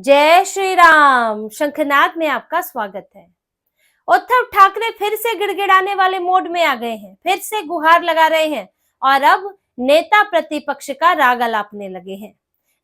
जय श्री राम। शंखनाद में आपका स्वागत है। उद्धव ठाकरे फिर से गिड़गिड़ाने वाले मोड में आ गए हैं, फिर से गुहार लगा रहे हैं और अब नेता प्रतिपक्ष का राग अलापने लगे हैं।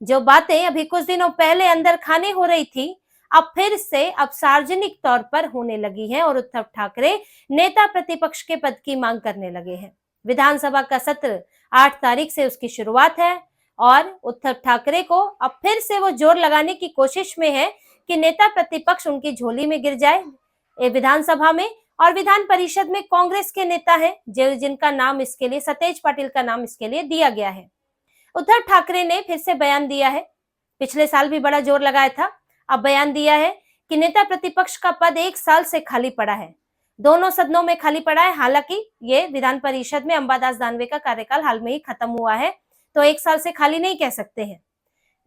जो बातें अभी कुछ दिनों पहले अंदर खाने हो रही थी, अब फिर से अब सार्वजनिक तौर पर होने लगी है और उद्धव ठाकरे नेता प्रतिपक्ष के पद की मांग करने लगे हैं। विधानसभा का सत्र 8 तारीख से उसकी शुरुआत है और उद्धव ठाकरे को अब फिर से वो जोर लगाने की कोशिश में है कि नेता प्रतिपक्ष उनकी झोली में गिर जाए विधानसभा में। और विधान परिषद में कांग्रेस के नेता हैं जिनका नाम इसके लिए सतेज पाटिल का नाम इसके लिए दिया गया है। उद्धव ठाकरे ने फिर से बयान दिया है, पिछले साल भी बड़ा जोर लगाया था, अब बयान दिया है कि नेता प्रतिपक्ष का पद 1 साल से खाली पड़ा है, दोनों सदनों में खाली पड़ा है। हालांकि ये विधान परिषद में अंबादास दानवे का कार्यकाल हाल में ही खत्म हुआ है, तो 1 साल से खाली नहीं कह सकते हैं,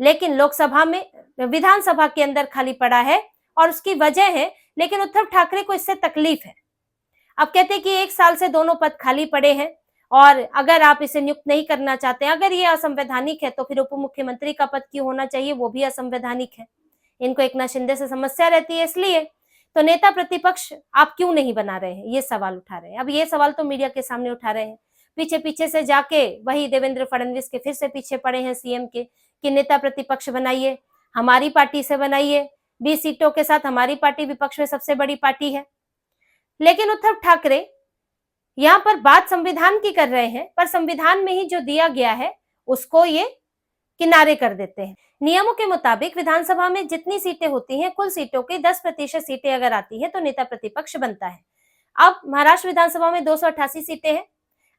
लेकिन लोकसभा में विधानसभा के अंदर खाली पड़ा है और उसकी वजह है। लेकिन उद्धव ठाकरे को इससे तकलीफ है। अब कहते हैं कि 1 साल से दोनों पद खाली पड़े हैं और अगर आप इसे नियुक्त नहीं करना चाहते, अगर ये असंवैधानिक है तो फिर उप मुख्यमंत्री का पद क्यों होना चाहिए, वो भी असंवैधानिक है। इनको एकनाथ शिंदे से समस्या रहती है, इसलिए तो नेता प्रतिपक्ष आप क्यों नहीं बना रहे हैं, ये सवाल उठा रहे हैं। अब ये सवाल तो मीडिया के सामने उठा रहे हैं, पीछे पीछे से जाके वही देवेंद्र फडणवीस के फिर से पीछे पड़े हैं सीएम के कि नेता प्रतिपक्ष बनाइए, हमारी पार्टी से बनाइए, 20 सीटों के साथ हमारी पार्टी विपक्ष में सबसे बड़ी पार्टी है। लेकिन उद्धव ठाकरे यहाँ पर बात संविधान की कर रहे हैं, पर संविधान में ही जो दिया गया है उसको ये किनारे कर देते हैं। नियमों के मुताबिक विधानसभा में जितनी सीटें होती हैं, कुल सीटों की 10% सीटें अगर आती हैं तो नेता प्रतिपक्ष बनता है। अब महाराष्ट्र विधानसभा में 288 सीटें हैं।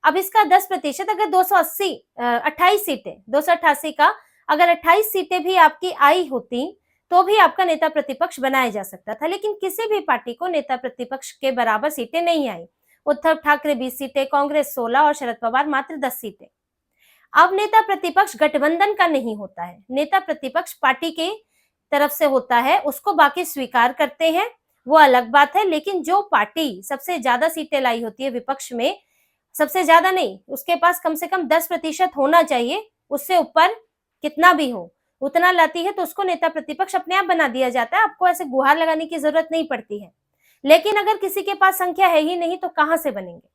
अब इसका 10% अगर 28 सीटें, 288 का अगर 28 सीटें भी आपकी आई होती तो भी आपका नेता प्रतिपक्ष बनाया जा सकता था, लेकिन किसी भी पार्टी को नेता प्रतिपक्ष के बराबर सीटें नहीं आई। उद्धव ठाकरे 20 सीटें, कांग्रेस 16 और शरद पवार मात्र 10 सीटें। अब नेता प्रतिपक्ष गठबंधन का नहीं होता है, नेता प्रतिपक्ष पार्टी की तरफ से होता है, उसको बाकी स्वीकार करते हैं, वो अलग बात है। लेकिन जो पार्टी सबसे ज्यादा सीटें लाई होती है विपक्ष में, सबसे ज्यादा नहीं, उसके पास कम से कम 10% होना चाहिए, उससे ऊपर कितना भी हो उतना लाती है तो उसको नेता प्रतिपक्ष अपने आप बना दिया जाता है। आपको ऐसे गुहार लगाने की जरूरत नहीं पड़ती है। लेकिन अगर किसी के पास संख्या है ही नहीं तो कहां से बनेंगे।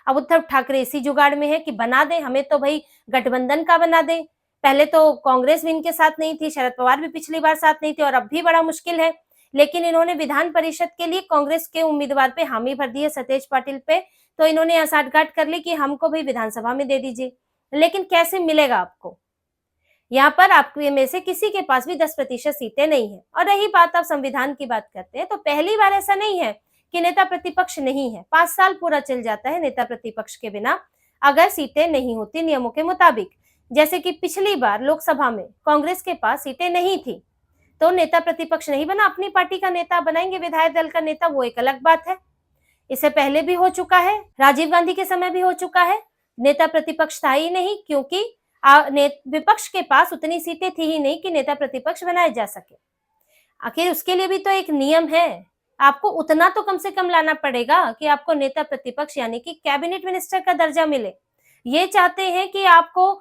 अब उद्धव ठाकरे इसी जुगाड़ में है कि बना दे, हमें तो भाई गठबंधन का बना दे। पहले तो कांग्रेस भी इनके साथ नहीं थी, शरद पवार भी पिछली बार साथ नहीं थे और अब भी बड़ा मुश्किल है। लेकिन इन्होंने विधान परिषद के लिए कांग्रेस के उम्मीदवार पे हामी भर दी है, सतेज पाटिल पे, तो इन्होंने यहाँ साठगांठ कर ली कि हमको भी विधानसभा में दे दीजिए। लेकिन कैसे मिलेगा आपको, यहाँ पर आपके में से किसी के पास भी 10% सीटें नहीं है। और रही बात आप संविधान की बात करते हैं, तो पहली बार ऐसा नहीं है कि नेता प्रतिपक्ष नहीं है। 5 साल पूरा चल जाता है नेता प्रतिपक्ष के बिना, अगर सीटें नहीं होती नियमों के मुताबिक। जैसे कि पिछली बार लोकसभा में कांग्रेस के पास सीटें नहीं थी तो नेता प्रतिपक्ष नहीं बना, अपनी पार्टी का नेता बनाएंगे, विधायक दल का नेता, वो एक अलग बात है। इससे पहले भी हो चुका है, राजीव गांधी के समय भी हो चुका है, नेता प्रतिपक्ष था ही नहीं, क्योंकि विपक्ष के पास उतनी सीटें थी ही नहीं कि नेता प्रतिपक्ष बनाया जा सके। आखिर उसके लिए भी तो एक नियम है, आपको उतना तो कम से कम लाना पड़ेगा कि आपको नेता प्रतिपक्ष यानी कि कैबिनेट मिनिस्टर का दर्जा मिले। ये चाहते हैं कि आपको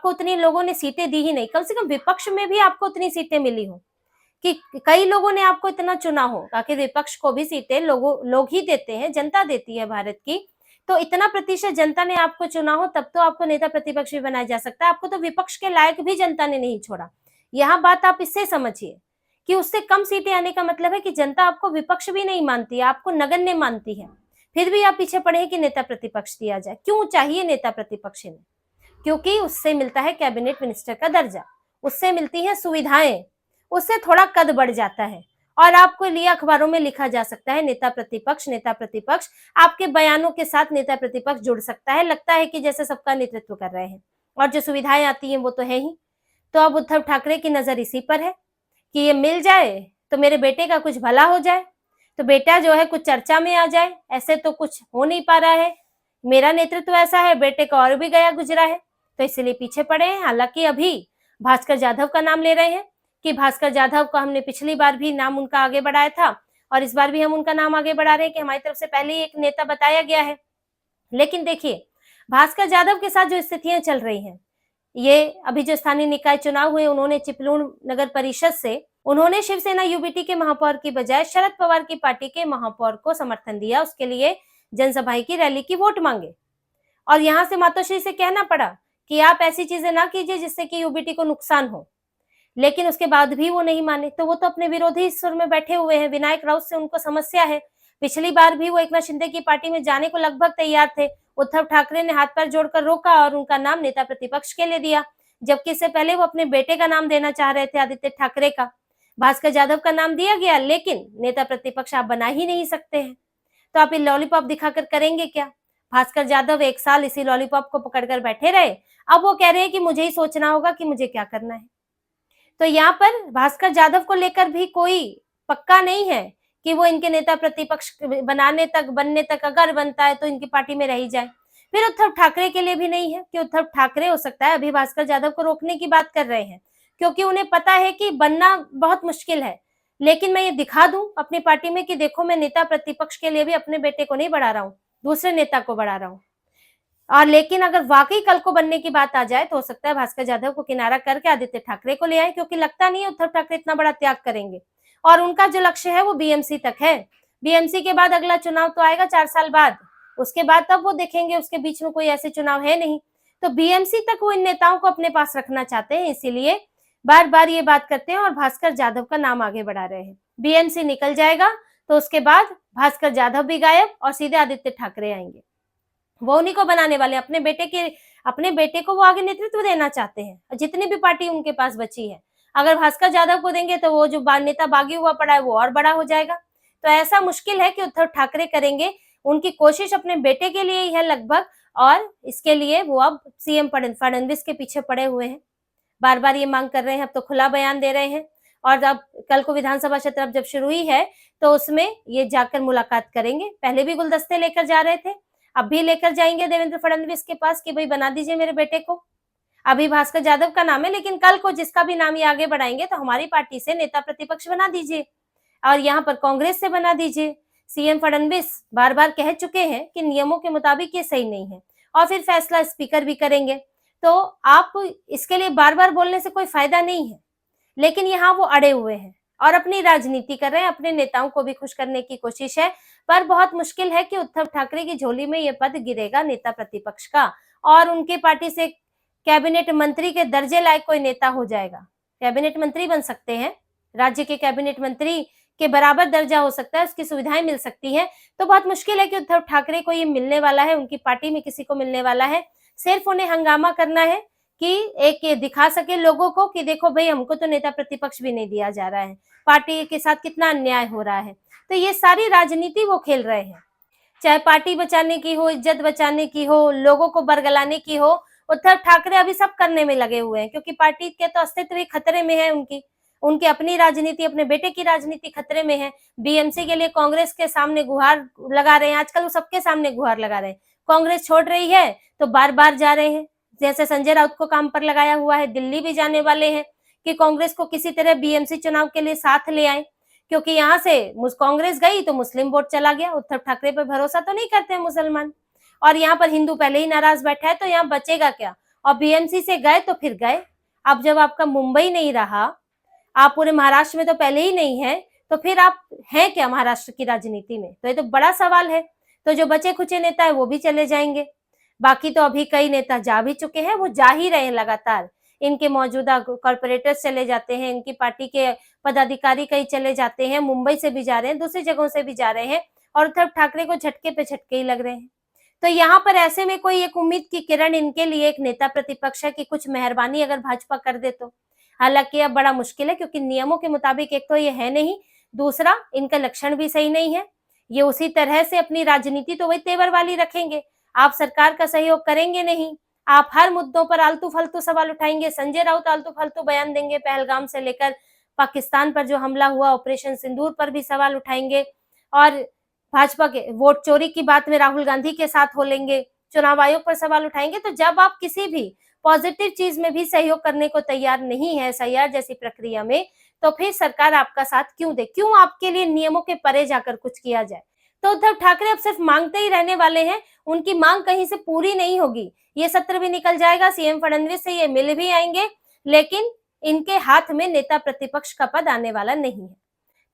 उतनी लोगों ने सीटें दी ही नहीं, कम से कम विपक्ष में भी आपको उतनी सीटें मिली हो कि कई लोगों ने आपको इतना चुना हो। आखिर विपक्ष को भी सीटें लोग ही देते हैं, जनता देती है भारत की, तो इतना प्रतिशत जनता ने आपको चुना हो तब तो आपको नेता प्रतिपक्ष भी बनाया जा सकता है। आपको तो विपक्ष के लायक भी जनता ने नहीं छोड़ा। यहाँ बात आप इससे समझिए कि उससे कम सीटें आने का मतलब है कि जनता आपको विपक्ष भी नहीं मानती है, आपको नगण्य मानती है, फिर भी आप पीछे पड़े हैं कि नेता प्रतिपक्ष दिया जाए। क्यों चाहिए नेता प्रतिपक्ष में? क्योंकि उससे मिलता है कैबिनेट मिनिस्टर का दर्जा, उससे मिलती है सुविधाएं, उससे थोड़ा कद बढ़ जाता है और आपको लिए अखबारों में लिखा जा सकता है नेता प्रतिपक्ष, नेता प्रतिपक्ष। आपके बयानों के साथ नेता प्रतिपक्ष जुड़ सकता है, लगता है कि जैसे सबका नेतृत्व कर रहे हैं और जो सुविधाएं आती हैं वो तो है ही। तो अब उद्धव ठाकरे की नजर इसी पर है कि ये मिल जाए तो मेरे बेटे का कुछ भला हो जाए, तो बेटा जो है कुछ चर्चा में आ जाए। ऐसे तो कुछ हो नहीं पा रहा है, मेरा नेतृत्व ऐसा है, बेटे का और भी गया गुजरा है, तो इसलिए पीछे पड़े हैं। हालांकि अभी भास्कर जाधव का नाम ले रहे हैं कि भास्कर जाधव का हमने पिछली बार भी नाम उनका आगे बढ़ाया था और इस बार भी हम उनका नाम आगे बढ़ा रहे हैं कि हमारी तरफ से पहले ही एक नेता बताया गया है। लेकिन देखिए भास्कर जाधव के साथ जो स्थितियां चल रही हैं, ये अभी जो स्थानीय निकाय चुनाव हुए, उन्होंने चिपलूण नगर परिषद से उन्होंने शिवसेना यूबीटी के महापौर की बजाय शरद पवार की पार्टी के महापौर को समर्थन दिया, उसके लिए जनसभा की रैली की वोट मांगे और यहां से मातोश्री से कहना पड़ा कि आप ऐसी चीजें ना कीजिए जिससे कि यूबीटी को नुकसान हो, लेकिन उसके बाद भी वो नहीं माने। तो वो तो अपने विरोधी सुर में बैठे हुए हैं। विनायक राउत से उनको समस्या है। पिछली बार भी वो एकनाथ शिंदे की पार्टी में जाने को लगभग तैयार थे। उद्धव ठाकरे ने हाथ पैर जोड़कर रोका और उनका नाम नेता प्रतिपक्ष के लिए दिया, जबकि इससे पहले वो अपने बेटे का नाम देना चाह रहे थे, आदित्य ठाकरे का। भास्कर जाधव का नाम दिया गया, लेकिन नेता प्रतिपक्ष आप बना ही नहीं सकते हैं, तो आप ये लॉलीपॉप दिखाकर करेंगे क्या? भास्कर जाधव 1 साल इसी लॉलीपॉप को पकड़कर बैठे रहे। अब वो कह रहे हैं कि मुझे ही सोचना होगा कि मुझे क्या करना है। तो यहाँ पर भास्कर जाधव को लेकर भी कोई पक्का नहीं है कि वो इनके नेता प्रतिपक्ष बनने तक अगर बनता है तो इनकी पार्टी में रह जाए। फिर उद्धव ठाकरे के लिए भी नहीं है कि उद्धव ठाकरे हो सकता है अभी भास्कर जाधव को रोकने की बात कर रहे हैं, क्योंकि उन्हें पता है कि बनना बहुत मुश्किल है। लेकिन मैं ये दिखा दूं अपनी पार्टी में कि देखो, मैं नेता प्रतिपक्ष के लिए भी अपने बेटे को नहीं बढ़ा रहा हूँ, दूसरे नेता को बढ़ा रहा हूँ। और लेकिन अगर वाकई कल को बनने की बात आ जाए तो हो सकता है भास्कर जाधव को किनारा करके आदित्य ठाकरे को ले आए, क्योंकि लगता नहीं है उद्धव ठाकरे इतना बड़ा त्याग करेंगे। और उनका जो लक्ष्य है वो बीएमसी तक है। बीएमसी के बाद अगला चुनाव तो आएगा 4 साल बाद, उसके बाद तब वो देखेंगे, उसके बीच में कोई ऐसे चुनाव है नहीं। तो बीएमसी तक वो इन नेताओं को अपने पास रखना चाहते हैं, इसीलिए बार बार ये बात करते हैं और भास्कर जाधव का नाम आगे बढ़ा रहे हैं। बीएमसी निकल जाएगा तो उसके बाद भास्कर जाधव भी गायब और सीधे आदित्य ठाकरे आएंगे। वो उन्हीं को बनाने वाले, अपने बेटे को वो आगे नेतृत्व देना चाहते हैं। जितनी भी पार्टी उनके पास बची है, अगर भास्कर जाधव को देंगे तो वो जो नेता बागी हुआ पड़ा है वो और बड़ा हो जाएगा। तो ऐसा मुश्किल है कि उद्धव ठाकरे करेंगे। उनकी कोशिश अपने बेटे के लिए ही है लगभग, और इसके लिए वो अब सीएम फडणवीस के पीछे पड़े हुए हैं। बार बार ये मांग कर रहे हैं, अब तो खुला बयान दे रहे हैं। और अब कल को विधानसभा सत्र जब शुरू हुई है तो उसमें ये जाकर मुलाकात करेंगे। पहले भी गुलदस्ते लेकर जा रहे थे, अब भी लेकर जाएंगे देवेंद्र फडणवीस के पास कि भाई बना दीजिए मेरे बेटे को। अभी भास्कर जाधव का नाम है, लेकिन कल को जिसका भी नाम ये आगे बढ़ाएंगे तो हमारी पार्टी से नेता प्रतिपक्ष बना दीजिए और यहाँ पर कांग्रेस से बना दीजिए। सीएम फडणवीस बार बार कह चुके हैं कि नियमों के मुताबिक ये सही नहीं है, और फिर फैसला स्पीकर भी करेंगे। तो आप इसके लिए बार बार बोलने से कोई फायदा नहीं है, लेकिन यहाँ वो अड़े हुए हैं और अपनी राजनीति कर रहे हैं, अपने नेताओं को भी खुश करने की कोशिश है। पर बहुत मुश्किल है कि उद्धव ठाकरे की झोली में ये पद गिरेगा नेता प्रतिपक्ष का, और उनकी पार्टी से कैबिनेट मंत्री के दर्जे लायक कोई नेता हो जाएगा। कैबिनेट मंत्री बन सकते हैं, राज्य के कैबिनेट मंत्री के बराबर दर्जा हो सकता है, उसकी सुविधाएं मिल सकती हैं। तो बहुत मुश्किल है कि उद्धव ठाकरे को ये मिलने वाला है, उनकी पार्टी में किसी को मिलने वाला है। सिर्फ उन्हें हंगामा करना है कि एक ये दिखा सके लोगों को कि देखो भाई, हमको तो नेता प्रतिपक्ष भी नहीं दिया जा रहा है, पार्टी के साथ कितना अन्याय हो रहा है। तो ये सारी राजनीति वो खेल रहे हैं, चाहे पार्टी बचाने की हो, इज्जत बचाने की हो, लोगों को बरगलाने की हो। उद्धव ठाकरे अभी सब करने में लगे हुए हैं, क्योंकि पार्टी के तो अस्तित्व ही खतरे में है। उनकी अपनी राजनीति, अपने बेटे की राजनीति खतरे में है। बीएमसी के लिए कांग्रेस के सामने गुहार लगा रहे हैं, आजकल वो सबके सामने गुहार लगा रहे हैं। कांग्रेस छोड़ रही है तो बार बार जा रहे हैं, जैसे संजय राउत को काम पर लगाया हुआ है। दिल्ली भी जाने वाले हैं कि कांग्रेस को किसी तरह बीएमसी चुनाव के लिए साथ ले आए, क्योंकि यहाँ से कांग्रेस गई तो मुस्लिम वोट चला गया। उद्धव ठाकरे पर भरोसा तो नहीं करते हैं मुसलमान, और यहाँ पर हिंदू पहले ही नाराज बैठा है, तो यहाँ बचेगा क्या। और बीएमसी से गए तो फिर गए। अब जब आपका मुंबई नहीं रहा, आप पूरे महाराष्ट्र में तो पहले ही नहीं है, तो फिर आप हैं क्या महाराष्ट्र की राजनीति में? तो ये तो बड़ा सवाल है। तो जो बचे खुचे नेता है वो भी चले जाएंगे। बाकी तो अभी कई नेता जा भी चुके हैं, वो जा ही रहे हैं लगातार। इनके मौजूदा कॉर्पोरेटर्स चले जाते हैं, इनकी पार्टी के पदाधिकारी कई चले जाते हैं, मुंबई से भी जा रहे हैं, दूसरी जगहों से भी जा रहे हैं, और उद्धव ठाकरे को झटके पे झटके ही लग रहे हैं। तो यहाँ पर ऐसे में कोई एक उम्मीद की किरण इनके लिए एक नेता प्रतिपक्ष है कि कुछ मेहरबानी अगर भाजपा कर दे तो। हालांकि अब बड़ा मुश्किल है, क्योंकि नियमों के मुताबिक एक तो ये है नहीं, दूसरा इनका लक्षण भी सही नहीं है। ये उसी तरह से अपनी राजनीति तो वही तेवर वाली रखेंगे। आप सरकार का सहयोग करेंगे नहीं, आप हर मुद्दों पर आलतू फालतू सवाल उठाएंगे। संजय राउत आलतू फालतू बयान देंगे, पहलगाम से लेकर पाकिस्तान पर जो हमला हुआ, ऑपरेशन सिंदूर पर भी सवाल उठाएंगे, और भाजपा के वोट चोरी की बात में राहुल गांधी के साथ हो लेंगे, चुनाव आयोग पर सवाल उठाएंगे। तो जब आप किसी भी पॉजिटिव चीज में भी सहयोग करने को तैयार नहीं है, एसआईआर जैसी प्रक्रिया में, तो फिर सरकार आपका साथ क्यों दे? क्यों आपके लिए नियमों के परे जाकर कुछ किया जाए? तो उद्धव ठाकरे अब सिर्फ मांगते ही रहने वाले हैं, उनकी मांग कहीं से पूरी नहीं होगी। ये सत्र भी निकल जाएगा, सीएम फडणवीस से ये मिल भी आएंगे, लेकिन इनके हाथ में नेता प्रतिपक्ष का पद आने वाला नहीं है।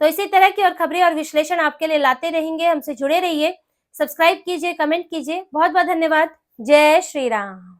तो इसी तरह की और खबरें और विश्लेषण आपके लिए लाते रहेंगे। हमसे जुड़े रहिए, सब्सक्राइब कीजिए, कमेंट कीजिए। बहुत बहुत धन्यवाद। जय श्री राम।